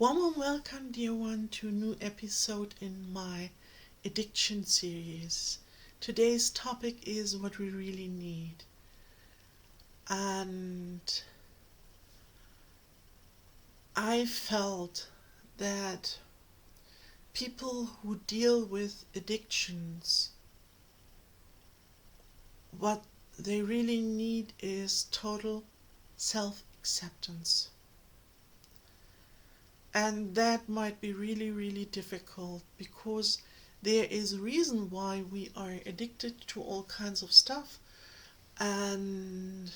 Warm welcome, dear one, to a new episode in my addiction series. Today's topic is what we really need. And I felt that people who deal with addictions, what they really need is total self-acceptance. And that might be really, really difficult because there is a reason why we are addicted to all kinds of stuff. And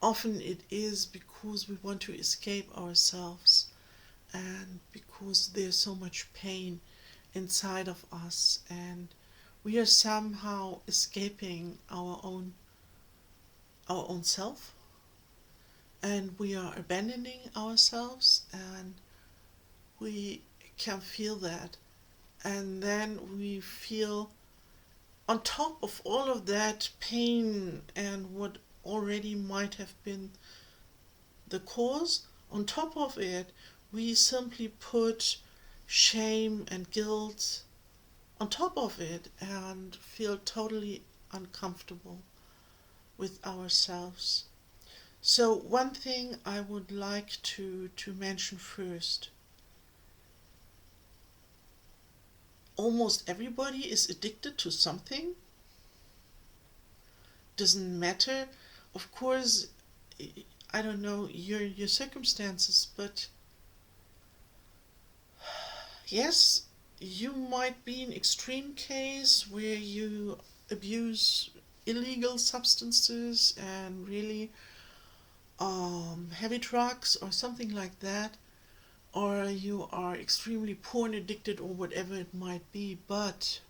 often it is because we want to escape ourselves and because there's so much pain inside of us and we are somehow escaping our own self, and we are abandoning ourselves, and we can feel that. And then we feel, on top of all of that pain and what already might have been the cause, on top of it, we simply put shame and guilt on top of it and feel totally uncomfortable with ourselves. So one thing I would like to mention first. Almost everybody is addicted to something. Doesn't matter. Of course, I don't know your circumstances, but yes, you might be an extreme case where you abuse illegal substances and really heavy drugs or something like that, or you are extremely porn addicted or whatever it might be. But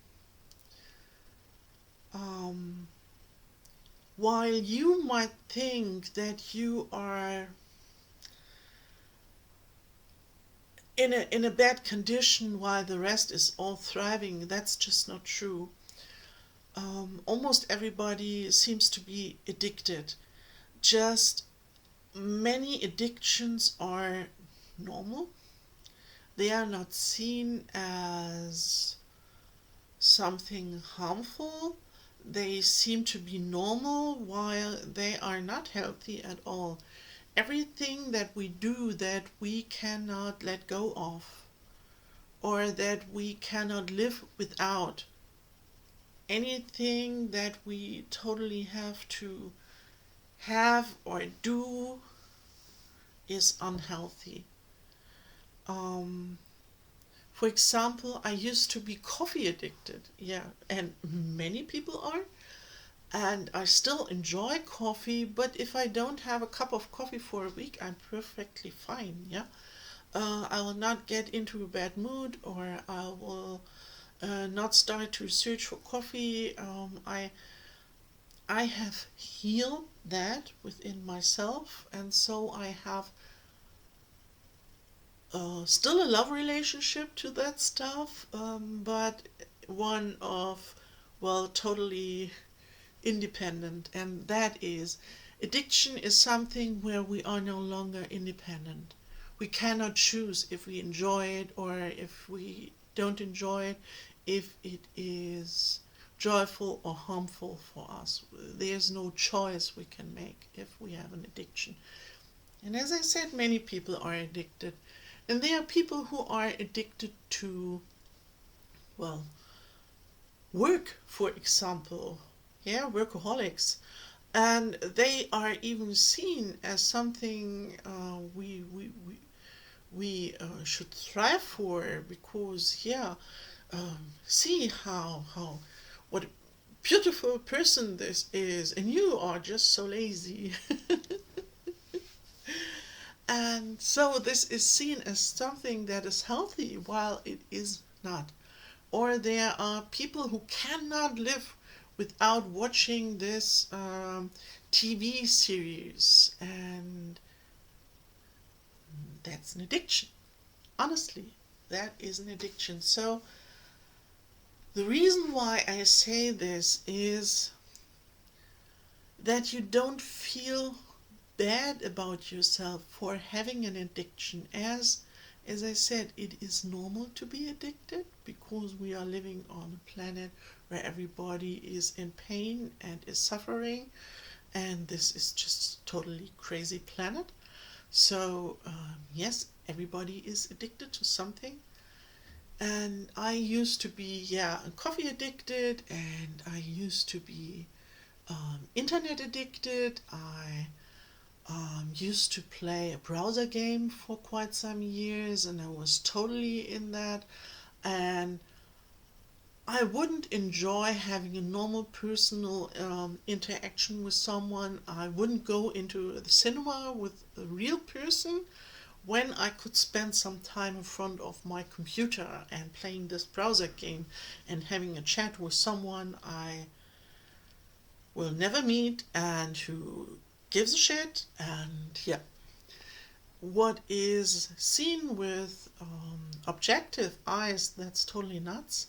while you might think that you are in a bad condition while the rest is all thriving, that's just not true. Almost everybody seems to be addicted. Just many addictions are normal. They are not seen as something harmful. They seem to be normal while they are not healthy at all. Everything that we do that we cannot let go of, or that we cannot live without, anything that we totally have to have or do, is unhealthy. Um, for example, I used to be coffee addicted, yeah, and many people are, and I still enjoy coffee, but if I don't have a cup of coffee for a week, I'm perfectly fine, yeah. I will not get into a bad mood, or I will not start to search for coffee. I have healed that within myself, and so I have still a love relationship to that stuff, but one of, well, totally independent. And that is, addiction is something where we are no longer independent. We cannot choose if we enjoy it or if we don't enjoy it, if it is joyful or harmful for us. There's no choice we can make if we have an addiction. And as I said, many people are addicted. And there are people who are addicted to, well, work, for example. Yeah, workaholics. And they are even seen as something we should strive for, because, yeah, see how what a beautiful person this is, and you are just so lazy. And so this is seen as something that is healthy while it is not. Or there are people who cannot live without watching this TV series, and that's an addiction. Honestly, that is an addiction. So the reason why I say this is that you don't feel bad about yourself for having an addiction. As I said, it is normal to be addicted because we are living on a planet where everybody is in pain and is suffering, and this is just totally crazy planet. So yes, everybody is addicted to something. And I used to be, yeah, coffee addicted, and I used to be internet addicted. I used to play a browser game for quite some years, and I was totally in that. And I wouldn't enjoy having a normal personal interaction with someone. I wouldn't go into the cinema with a real person when I could spend some time in front of my computer and playing this browser game and having a chat with someone I will never meet and who gives a shit. And yeah, what is seen with objective eyes, that's totally nuts.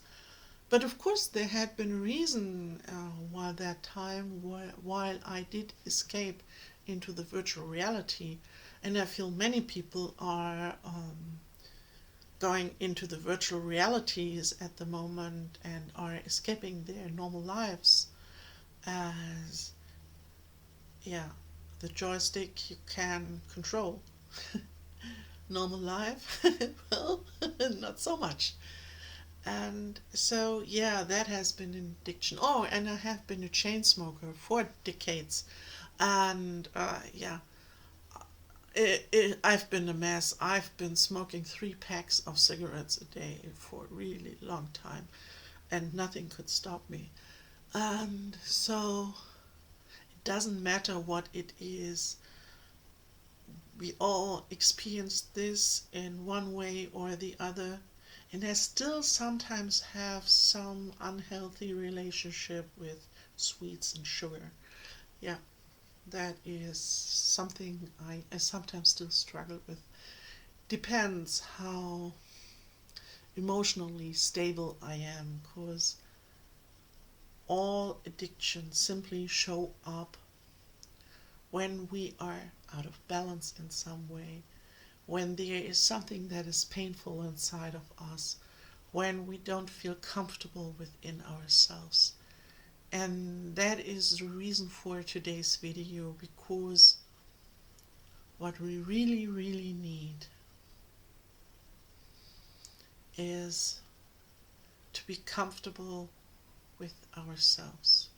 But of course, there had been a reason while that time, while I did escape into the virtual reality. And I feel many people are going into the virtual realities at the moment and are escaping their normal lives. As, yeah, the joystick you can control. Normal life, well, not so much. And so, yeah, that has been an addiction. Oh, and I have been a chain smoker for decades. And yeah, I've been a mess. I've been smoking 3 packs of cigarettes a day for a really long time, and nothing could stop me. And so, it doesn't matter what it is. We all experience this in one way or the other, and I still sometimes have some unhealthy relationship with sweets and sugar. Yeah, that is something I sometimes still struggle with. Depends how emotionally stable I am, because all addictions simply show up when we are out of balance in some way, when there is something that is painful inside of us, when we don't feel comfortable within ourselves. And that is the reason for today's video, because what we really, really need is to be comfortable with ourselves.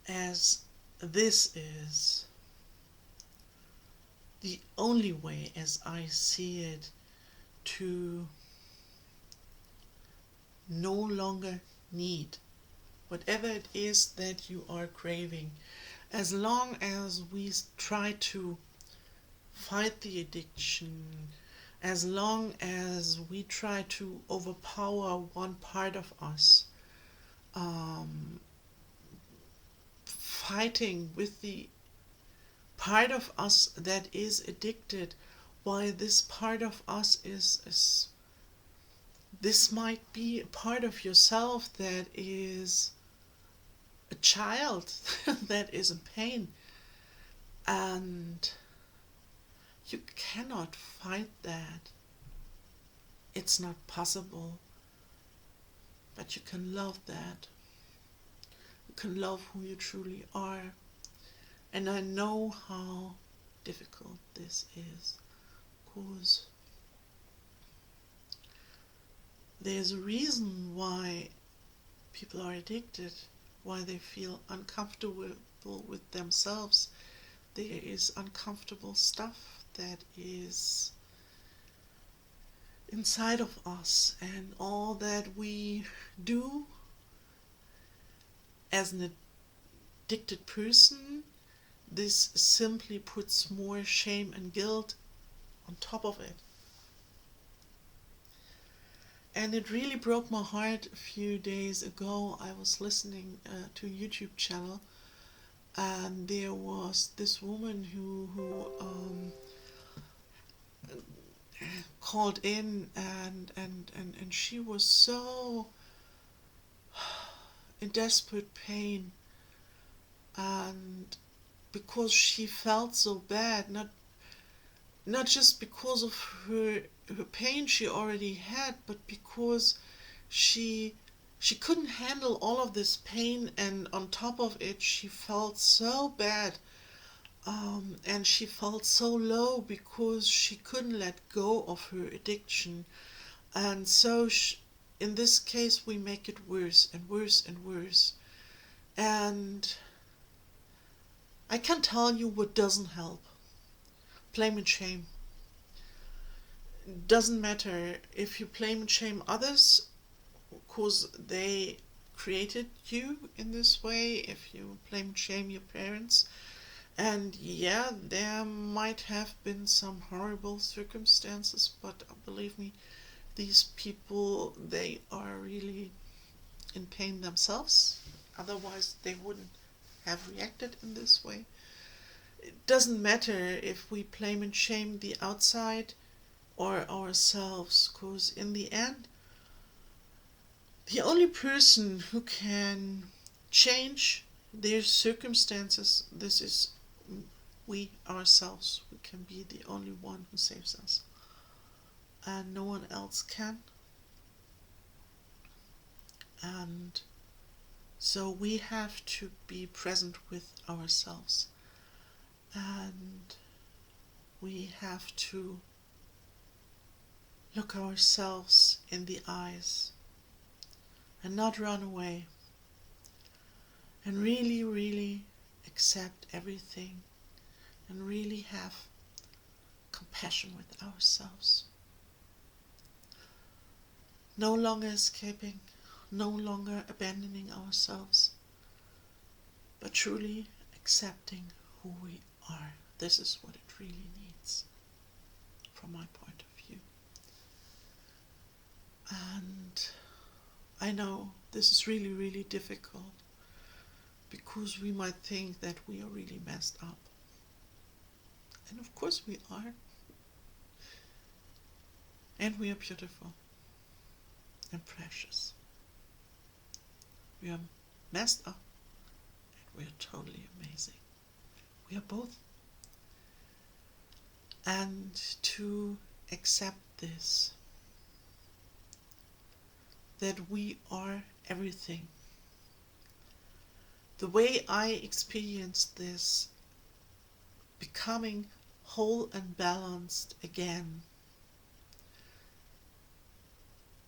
As this is the only way, as I see it, to no longer need whatever it is that you are craving. As long as we try to fight the addiction, as long as we try to overpower one part of us, fighting with the part of us that is addicted, why this part of us is this might be a part of yourself that is a child that is in pain, and you cannot fight that. It's not possible. But you can love that. You can love who you truly are. And I know how difficult this is, because there's a reason why people are addicted, why they feel uncomfortable with themselves. There is uncomfortable stuff that is inside of us, and all that we do as an addicted person, this simply puts more shame and guilt on top of it. And it really broke my heart a few days ago. I was listening to a YouTube channel, and there was this woman who called in, and she was so in desperate pain and because she felt so bad, not just because of her pain she already had, but because she she couldn't handle all of this pain, and on top of it she felt so bad, and she felt so low because she couldn't let go of her addiction. And so in this case we make it worse and worse and worse. And I can tell you what doesn't help: blame and shame. Doesn't matter if you blame and shame others because they created you in this way, if you blame and shame your parents. And yeah, there might have been some horrible circumstances, but believe me, these people, they are really in pain themselves. Otherwise, they wouldn't have reacted in this way. It doesn't matter if we blame and shame the outside or ourselves, because in the end, the only person who can change their circumstances, this is we ourselves. We can be the only one who saves us, and no one else can. And so we have to be present with ourselves, and we have to look ourselves in the eyes and not run away, and really, really accept everything, and really have compassion with ourselves. No longer escaping, no longer abandoning ourselves, but truly accepting who we are. This is what it really needs, from my point of view. And I know this is really, really difficult, because we might think that we are really messed up. And of course we are. And we are beautiful and precious. We are messed up, and we are totally amazing. We are both. And to accept this, that we are everything. The way I experienced this, becoming whole and balanced again,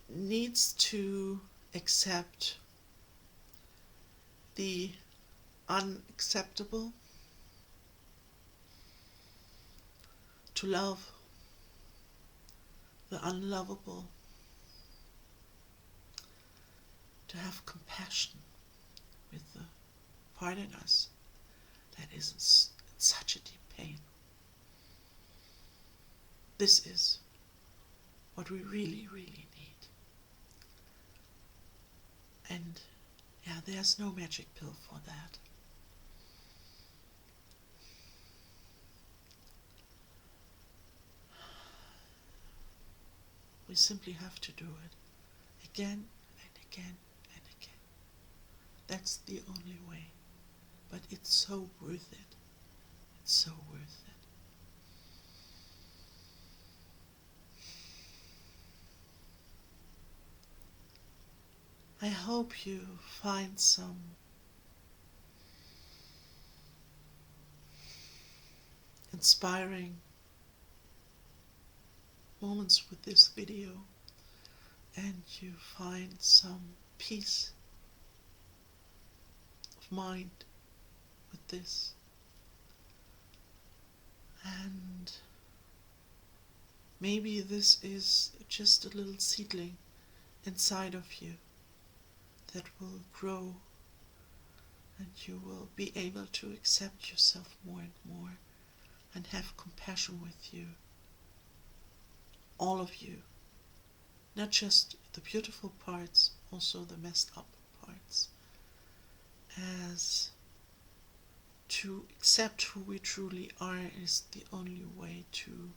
needs to accept the unacceptable, to love the unlovable, to have compassion with the part in us that is in such a deep pain. This is what we really, really need. And yeah, there's no magic pill for that. We simply have to do it again and again and again. That's the only way. But it's so worth it. It's so worth it. I hope you find some inspiring moments with this video, and you find some peace of mind with this. And maybe this is just a little seedling inside of you that will grow, and you will be able to accept yourself more and more, and have compassion with you, all of you, not just the beautiful parts, also the messed up parts, as to accept who we truly are is the only way to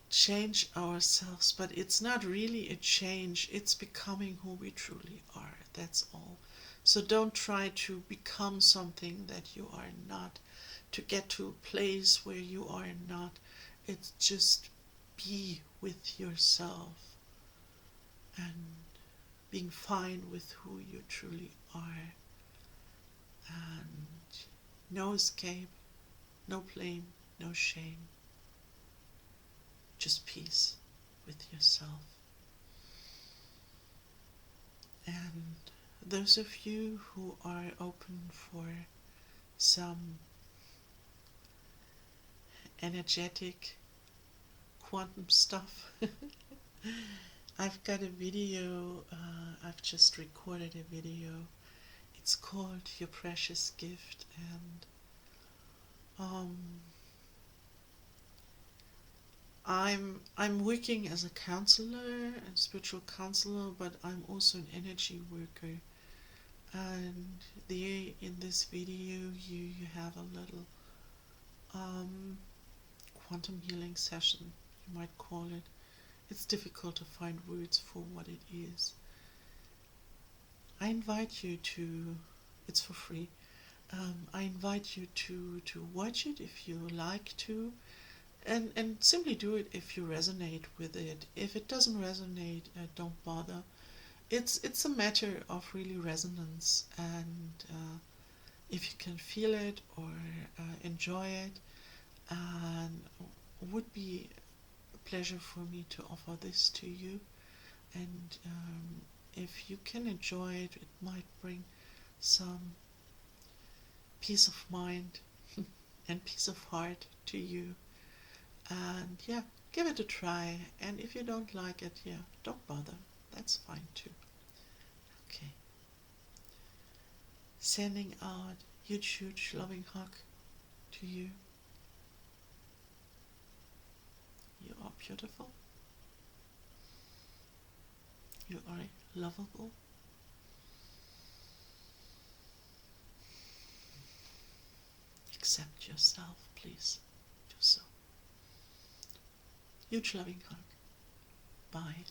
change ourselves. But it's not really a change, it's becoming who we truly are, that's all. So don't try to become something that you are not, to get to a place where you are not. It's just be with yourself and being fine with who you truly are, and no escape, no blame, no shame, just peace with yourself. And those of you who are open for some energetic quantum stuff, I've got a video, I've just recorded a video. It's called Your Precious Gift, and um, I'm working as a counselor, a spiritual counselor, but I'm also an energy worker. And in this video you have a little quantum healing session, you might call it. It's difficult to find words for what it is. I invite you to, it's for free. I invite you to watch it if you like to, and simply do it if you resonate with it. If it doesn't resonate, don't bother. It's a matter of really resonance, and if you can feel it or enjoy it, and would be a pleasure for me to offer this to you. And if you can enjoy it, it might bring some peace of mind and peace of heart to you. And yeah, give it a try. And if you don't like it, yeah, don't bother. That's fine too. Okay. Sending out huge, huge loving hug to you. You are beautiful. You are lovable. Accept yourself, please. Do so. Huge loving hug. Bye.